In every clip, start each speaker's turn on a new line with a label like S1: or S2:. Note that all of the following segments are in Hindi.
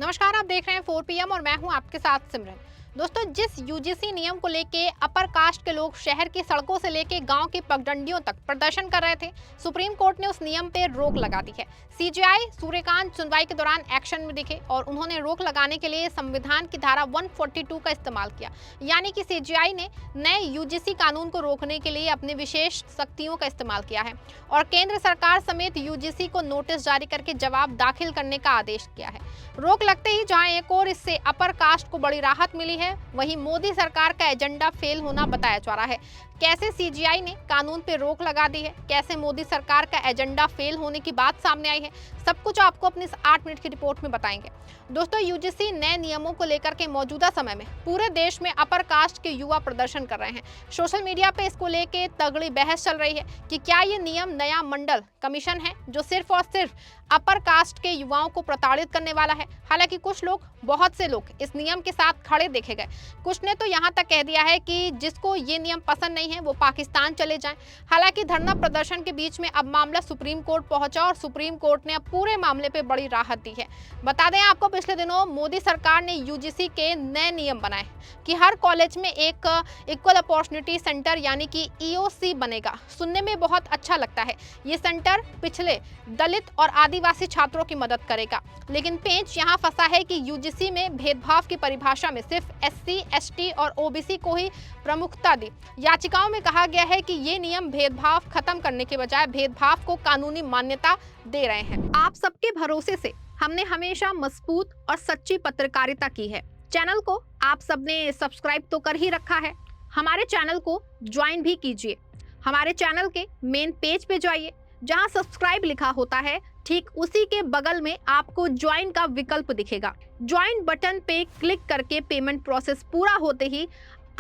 S1: नमस्कार, आप देख रहे हैं 4 PM और मैं हूं आपके साथ सिमरन। दोस्तों, जिस यूजीसी नियम को लेके अपर कास्ट के लोग शहर की सड़कों से लेके गांव की पगडंडियों तक प्रदर्शन कर रहे थे, सुप्रीम कोर्ट ने उस नियम पे रोक लगा दी है। सीजेआई सूर्यकांत सुनवाई के दौरान एक्शन में दिखे और उन्होंने रोक लगाने के लिए संविधान की धारा 142 का इस्तेमाल किया। यानी कि सीजेआई ने नए यूजीसी कानून को रोकने के लिए अपनी विशेष शक्तियों का इस्तेमाल किया है और केंद्र सरकार समेत यूजीसी को नोटिस जारी करके जवाब दाखिल करने का आदेश किया है। रोक लगते ही जहां एक और इससे अपर कास्ट को बड़ी राहत मिली है, वहीं मोदी सरकार का एजेंडा फेल होना बताया जा रहा है। कैसे सीजीआई ने कानून पे रोक लगा दी है, कैसे मोदी सरकार का एजेंडा फेल होने की बात सामने आई है, सब कुछ आपको अपनी इस 8 मिनट की रिपोर्ट में बताएंगे। दोस्तों, यूजीसी नए नियमों को लेकर के मौजूदा समय में पूरे देश में अपर कास्ट के युवा प्रदर्शन कर रहे हैं। सोशल मीडिया पे इसको लेके तगड़ी बहस चल रही है कि क्या ये नियम नया मंडल कमीशन है जो सिर्फ और सिर्फ अपर कास्ट के युवाओं को प्रताड़ित करने वाला है। हालांकि कुछ लोग, बहुत से लोग इस नियम के साथ खड़े देखे गए। कुछ ने तो यहाँ तक कह दिया है कि जिसको ये नियम पसंद नहीं है वो पाकिस्तान चले जाएं। हालांकि धरना प्रदर्शन के बीच में अब मामला सुप्रीम कोर्ट पहुंचा और सुप्रीम कोर्ट ने अब पूरे मामले पे बड़ी राहत दी है। बता दें आपको, पिछले दिनों मोदी सरकार ने यूजीसी के नए नियम बनाए कि हर कॉलेज में एक इक्वल अपॉर्चुनिटी सेंटर यानी कि ईओसी बनेगा। सुनने में बहुत अच्छा लगता है। ये सेंटर पिछले दलित और आदिवासी छात्रों की मदद करेगा, लेकिन पेंच यहाँ फंसा है कि यूजीसी में भेदभाव की परिभाषा में सिर्फ एससी, एसटी और ओबीसी को ही प्रमुखता दी। याचिकाओं में कहा गया है कि ये नियम भेदभाव खत्म करने के बजाय भेदभाव को कानूनी मान्यता दे रहे हैं। आप सबके भरोसे से हमने हमेशा मजबूत और सच्ची पत्रकारिता की है। चैनल को आप सबने सब्सक्राइब तो कर ही रखा है, हमारे चैनल को ज्वाइन भी कीजिए। हमारे चैनल के मेन पेज पे जाइए, जहां सब्सक्राइब लिखा होता है ठीक उसी के बगल में आपको ज्वाइन का विकल्प दिखेगा। ज्वाइन बटन पे क्लिक करके पेमेंट प्रोसेस पूरा होते ही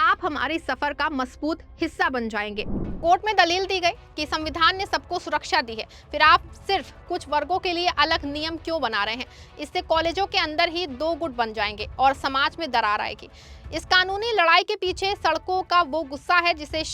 S1: आप हमारे सफर का मजबूत हिस्सा बन जाएंगे। कोर्ट में दलील दी गई कि संविधान ने सबको सुरक्षा दी है, फिर आप सिर्फ कुछ वर्गों के लिए अलग नियम क्यों बना रहे हैं? इससे कॉलेजों के अंदर ही दो गुट बन जाएंगे और समाज में दरार आएगी। इस कानूनी लड़ाई के पीछे सड़कों का वो गुस्सा है जिसे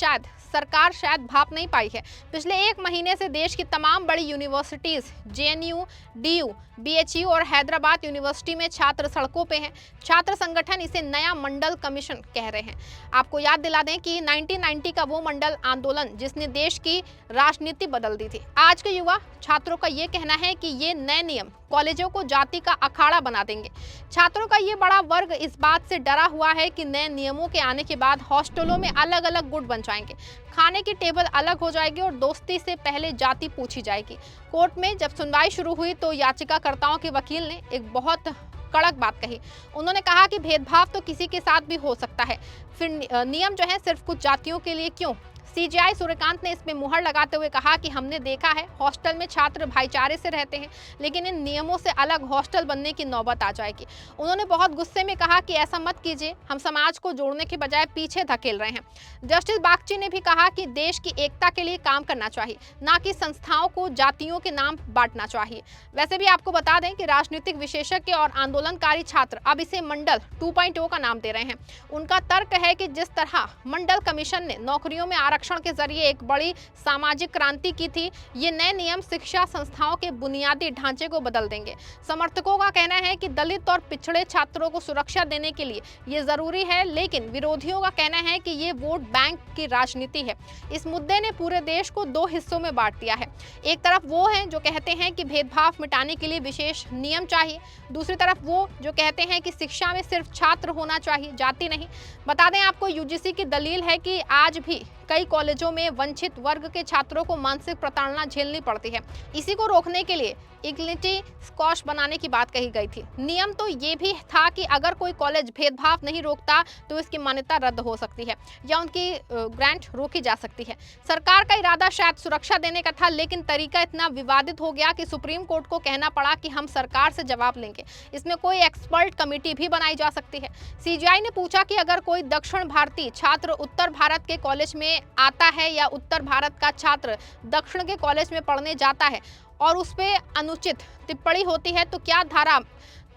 S1: सरकार शायद भाप नहीं पाई है। पिछले 1 महीने से देश की तमाम बड़ी यूनिवर्सिटीज, जेएनयू, डीयू, बीएचयू और हैदराबाद यूनिवर्सिटी में छात्र सड़कों पे हैं। छात्र संगठन इसे नया मंडल कमीशन कह रहे हैं। आपको याद दिला दें कि 1990 का वो मंडल आंदोलन जिसने देश की राजनीति बदल दी थी। आज के युवा छात्रों का ये कहना है कि ये नए नियम कॉलेजों को जाति का अखाड़ा बना देंगे। छात्रों का ये बड़ा वर्ग इस बात से डरा हुआ है कि नए नियमों के आने के बाद हॉस्टलों में अलग अलग गुट बन जाएंगे, खाने की टेबल अलग हो जाएगी और दोस्ती से पहले जाति पूछी जाएगी। कोर्ट में जब सुनवाई शुरू हुई तो याचिकाकर्ताओं के वकील ने एक बहुत कड़क बात कही। उन्होंने कहा कि भेदभाव तो किसी के साथ भी हो सकता है, फिर नियम जो है सिर्फ कुछ जातियों के लिए क्यों? सीजेआई सूर्यकांत ने इसमें मुहर लगाते हुए कहा कि हमने देखा है हॉस्टल में छात्र भाईचारे से रहते हैं, लेकिन इन नियमों से अलग हॉस्टल बनने की नौबत आ जाएगी। उन्होंने बहुत गुस्से में कहा कि ऐसा मत कीजिए, हम समाज को जोड़ने के बजाय पीछे धकेल रहे हैं। जस्टिस बागची ने भी कहा कि देश की एकता के लिए काम करना चाहिए, ना कि संस्थाओं को जातियों के नाम बांटना चाहिए। वैसे भी आपको बता दें कि राजनीतिक विशेषज्ञ और आंदोलनकारी छात्र अब इसे मंडल 2.0 का नाम दे रहे हैं। उनका तर्क है कि जिस तरह मंडल कमीशन ने नौकरियों में आरक्षण के जरिए एक बड़ी सामाजिक क्रांति की थी, ये नए नियम शिक्षा संस्थाओं के बुनियादी ढांचे को बदल देंगे। समर्थकों का कहना है कि दलित और पिछड़े छात्रों को सुरक्षा देने के लिए ये जरूरी है, लेकिन विरोधियों का कहना है कि ये वोट बैंक की राजनीति है। इस मुद्दे ने पूरे देश को 2 हिस्सों में बांट दिया है। एक तरफ वो हैं जो कहते हैं कि भेदभाव मिटाने के लिए विशेष नियम चाहिए, दूसरी तरफ वो जो कहते हैं कि शिक्षा में सिर्फ छात्र होना चाहिए, जाति नहीं। बता दें आपको, यूजीसी की दलील है कि आज भी कई कॉलेजों में वंचित वर्ग के छात्रों को मानसिक प्रताड़ना झेलनी पड़ती है। इसी को रोकने के लिए इक्विटी स्क्वॉश बनाने की बात कही गई थी। नियम तो ये भी था कि अगर कोई कॉलेज भेदभाव नहीं रोकता तो इसकी मान्यता रद्द हो सकती है या उनकी ग्रांट रोकी जा सकती है। सरकार का इरादा शायद सुरक्षा देने का था, लेकिन तरीका इतना विवादित हो गया कि सुप्रीम कोर्ट को कहना पड़ा कि हम सरकार से जवाब लेंगे। इसमें कोई एक्सपर्ट कमेटी भी बनाई जा सकती है। सीजीआई ने पूछा कि अगर कोई दक्षिण भारतीय छात्र उत्तर भारत के कॉलेज में आता है या उत्तर भारत का छात्र दक्षिण के कॉलेज में पढ़ने जाता है और उस पे अनुचित टिप्पणी होती है तो क्या धारा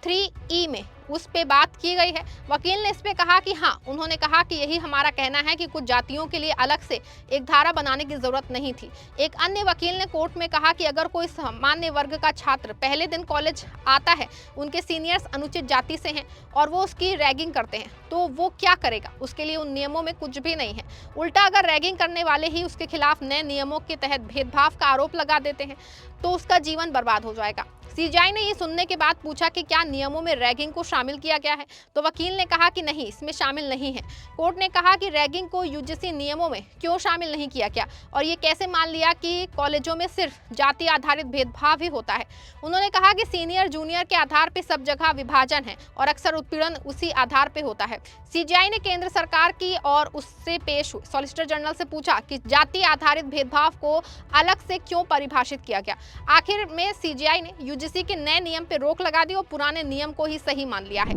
S1: 3E में उस पे बात की गई है। वकील ने इस पे कहा कि हाँ, उन्होंने कहा कि यही हमारा कहना है कि कुछ जातियों के लिए अलग से एक धारा बनाने की जरूरत नहीं थी। एक अन्य वकील ने कोर्ट में कहा कि अगर कोई सामान्य वर्ग का छात्र पहले दिन कॉलेज आता है, उनके सीनियर्स अनुचित जाति से हैं और वो उसकी रैगिंग करते हैं, तो वो क्या करेगा? उसके लिए उन नियमों में कुछ भी नहीं है। उल्टा अगर रैगिंग करने वाले ही उसके खिलाफ नए नियमों के तहत भेदभाव का आरोप लगा देते हैं तो उसका जीवन बर्बाद हो जाएगा। सीजेआई ने ये सुनने के बाद पूछा कि क्या नियमों में रैगिंग को शामिल किया गया है, तो वकील ने कहा कि नहीं, इसमें शामिल नहीं है। कोर्ट ने कहा कि रैगिंग को यूजीसी नियमों में क्यों शामिल नहीं किया गया और ये कैसे मान लिया कि कॉलेजों में सिर्फ जाति आधारित भेदभाव ही होता है। उन्होंने कहा कि सीनियर जूनियर के आधार पर सब जगह विभाजन है और अक्सर उत्पीड़न उसी आधार पर होता है। सीजेआई ने केंद्र सरकार की और उससे पेश सॉलिसिटर जनरल से पूछा कि जाति आधारित भेदभाव को अलग से क्यों परिभाषित किया गया। आखिर में सीजेआई ने यूजीसी के नए नियम पे रोक लगा दी और पुराने नियम को ही सही मान लिया है।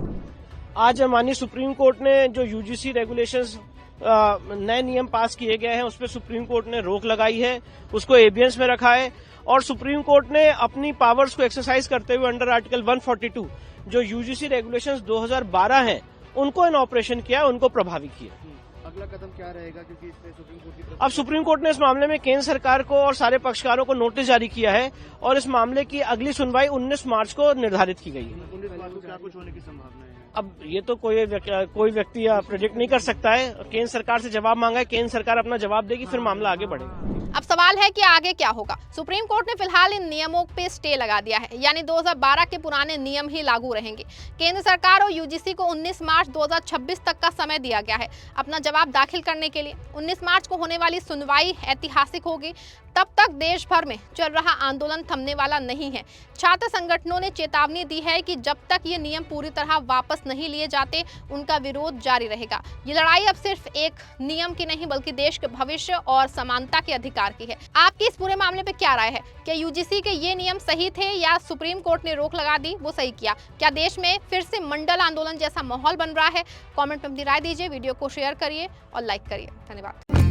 S2: आज माननीय सुप्रीम कोर्ट ने जो यूजीसी रेगुलेशंस नए नियम पास किए गए हैं उस पर सुप्रीम कोर्ट ने रोक लगाई है, उसको एबियंस में रखा है और सुप्रीम कोर्ट ने अपनी पावर्स को एक्सरसाइज करते हुए अंडर आर्टिकल 142 जो यूजीसी रेगुलेशंस 2012 हैं उनको इन ऑपरेशन किया, उनको प्रभावी किया।
S3: अगला कदम क्या रहेगा, क्योंकि इसमें सुप्रीम कोर्ट की
S2: अब सुप्रीम कोर्ट ने इस मामले में केंद्र सरकार को और सारे पक्षकारों को नोटिस जारी किया है और इस मामले की अगली सुनवाई 19 मार्च को निर्धारित की गई है।
S3: 19 मार्च को क्या कुछ होने की संभावना है?
S2: अब ये तो कोई व्यक्ति प्रेडिक्ट नहीं कर सकता है। केंद्र सरकार से जवाब मांगा है, केंद्र सरकार अपना जवाब देगी, फिर मामला आगे बढ़ेगा।
S1: अब सवाल है कि आगे क्या होगा। सुप्रीम कोर्ट ने फिलहाल इन नियमों पे स्टे लगा दिया है, यानी 2012 के पुराने नियम ही लागू रहेंगे। केंद्र सरकार और यूजीसी को 19 मार्च 2026 तक का समय दिया गया है अपना जवाब दाखिल करने के लिए। 19 मार्च को होने वाली सुनवाई ऐतिहासिक होगी। तब तक देश भर में चल रहा आंदोलन थमने वाला नहीं है। छात्र संगठनों ने चेतावनी दी है कि जब तक ये नियम पूरी तरह वापस नहीं लिए जाते, उनका विरोध जारी रहेगा। ये लड़ाई अब सिर्फ एक नियम की नहीं बल्कि देश के भविष्य और समानता के अधिकार की है। आपकी इस पूरे मामले पे क्या राय है? क्या यूजीसी के ये नियम सही थे या सुप्रीम कोर्ट ने रोक लगा दी वो सही किया? क्या देश में फिर से मंडल आंदोलन जैसा माहौल बन रहा है? कमेंट में अपनी राय दीजिए, वीडियो को शेयर करिए और लाइक करिए। धन्यवाद।